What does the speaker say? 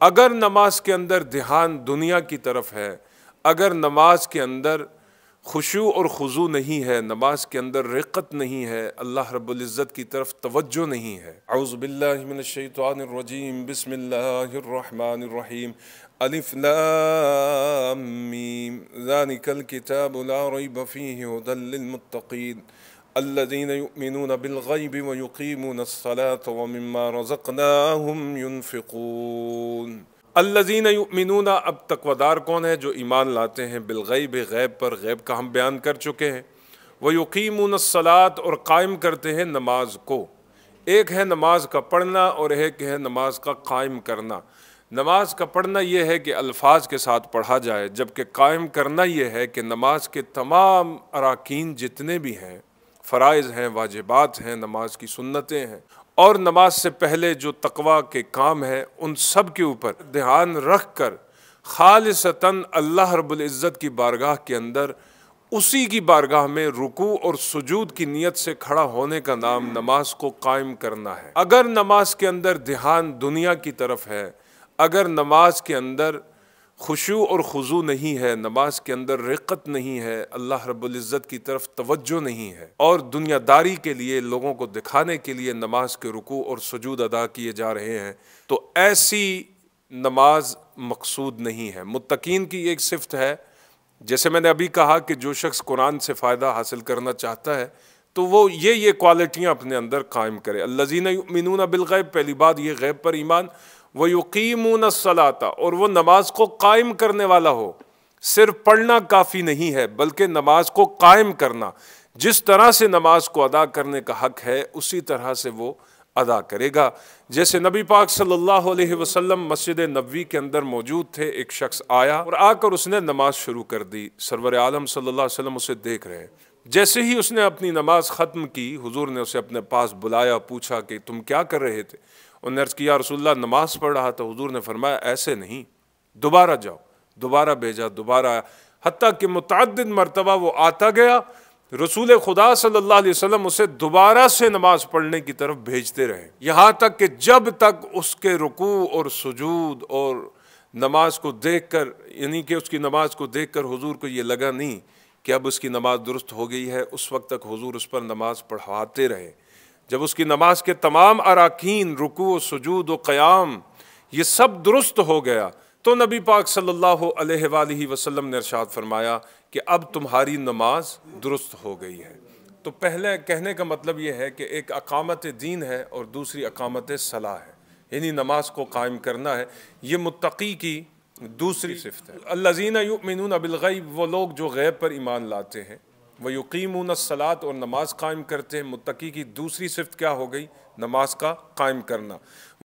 اگر نماز کے اندر دھیان دنیا کی طرف ہے، اگر نماز کے اندر خشوع اور خضوع نہیں ہے، نماز کے اندر رقت نہیں ہے، اللہ رب العزت کی طرف توجہ نہیں ہے۔ اعوذ باللہ من الشیطان الرجیم، بسم اللہ الرحمن الرحیم، الف لام میم، ذالک الکتاب لا ریب فیہ ھدی للمتقین الذین یؤمنون بالغیب ویقیمون الصلاة ومما رزقناہم ینفقون۔ الذین یؤمنون، اب تقویدار کون ہے؟ جو ایمان لاتے ہیں بالغیب، غیب پر، غیب کا ہم بیان کر چکے ہیں۔ ویقیمون الصلاۃ، اور قائم کرتے ہیں نماز کو۔ ایک ہے نماز کا پڑھنا اور ایک ہے نماز کا قائم کرنا۔ نماز کا پڑھنا یہ ہے کہ الفاظ کے ساتھ پڑھا جائے، جبکہ قائم کرنا یہ ہے کہ نماز کے تمام اراکین جتنے بھی ہیں، فرائض ہیں، واجبات ہیں، نماز کی سنتیں ہیں، اور نماز سے پہلے جو تقویٰ کے کام ہیں، ان سب کے اوپر دھیان رکھ کر خالصتاً اللہ رب العزت کی بارگاہ کے اندر، اسی کی بارگاہ میں رکوع اور سجود کی نیت سے کھڑا ہونے کا نام نماز کو قائم کرنا ہے۔ اگر نماز کے اندر دھیان دنیا کی طرف ہے، اگر نماز کے اندر خشوع اور خضوع نہیں ہے، نماز کے اندر رقت نہیں ہے، اللہ رب العزت کی طرف توجہ نہیں ہے، اور دنیا داری کے لیے، لوگوں کو دکھانے کے لیے نماز کے رکوع اور سجود ادا کیے جا رہے ہیں، تو ایسی نماز مقصود نہیں ہے۔ متقین کی ایک صفت ہے، جیسے میں نے ابھی کہا کہ جو شخص قرآن سے فائدہ حاصل کرنا چاہتا ہے تو وہ یہ کوالٹیاں اپنے اندر قائم کرے۔ الذین یؤمنون بالغیب، پہلی بات یہ غیب پر ایمان، وَيُقِيمُونَ الصَّلَاةَ، اور وہ نماز کو قائم کرنے والا ہو۔ صرف پڑھنا کافی نہیں ہے، بلکہ نماز کو قائم کرنا، جس طرح سے نماز کو ادا کرنے کا حق ہے اسی طرح سے وہ ادا کرے گا۔ جیسے نبی پاک صلی اللہ علیہ وسلم مسجد نبوی کے اندر موجود تھے، ایک شخص آیا اور آ کر اس نے نماز شروع کر دی، سرور عالم صلی اللہ علیہ وسلم اسے دیکھ رہے ہیں۔ جیسے ہی اس نے اپنی نماز ختم کی، حضور نے اسے اپنے پاس بلایا، پوچھا کہ تم کیا کر رہے تھے؟ انہوں نے عرض کیا، رسول اللہ نماز پڑھ رہا تھا۔ حضور نے فرمایا ایسے نہیں، دوبارہ جاؤ۔ دوبارہ بھیجا، دوبارہ آیا، حتیٰ کہ متعدد مرتبہ وہ آتا گیا، رسول خدا صلی اللہ علیہ وسلم اسے دوبارہ سے نماز پڑھنے کی طرف بھیجتے رہے، یہاں تک کہ جب تک اس کے رکوع اور سجود اور نماز کو دیکھ کر، یعنی کہ اس کی نماز کو دیکھ کر حضور کو یہ لگا نہیں کہ اب اس کی نماز درست ہو گئی ہے، اس وقت تک حضور اس پر نماز پڑھواتے رہے۔ جب اس کی نماز کے تمام اراکین، رکوع و سجود و قیام، یہ سب درست ہو گیا، تو نبی پاک صلی اللہ علیہ وآلہ وسلم نے ارشاد فرمایا کہ اب تمہاری نماز درست ہو گئی ہے۔ تو پہلے کہنے کا مطلب یہ ہے کہ ایک اقامت دین ہے اور دوسری اقامت صلاح ہے، یعنی نماز کو قائم کرنا ہے۔ یہ متقی کی دوسری صفت ہے۔ الذین یؤمنون بالغیب، وہ لوگ جو غیب پر ایمان لاتے ہیں، وَيُقِيمُونَ الصَّلَاةَ، اور نماز قائم کرتے ہیں۔ متقی کی دوسری صفت کیا ہو گئی؟ نماز کا قائم کرنا۔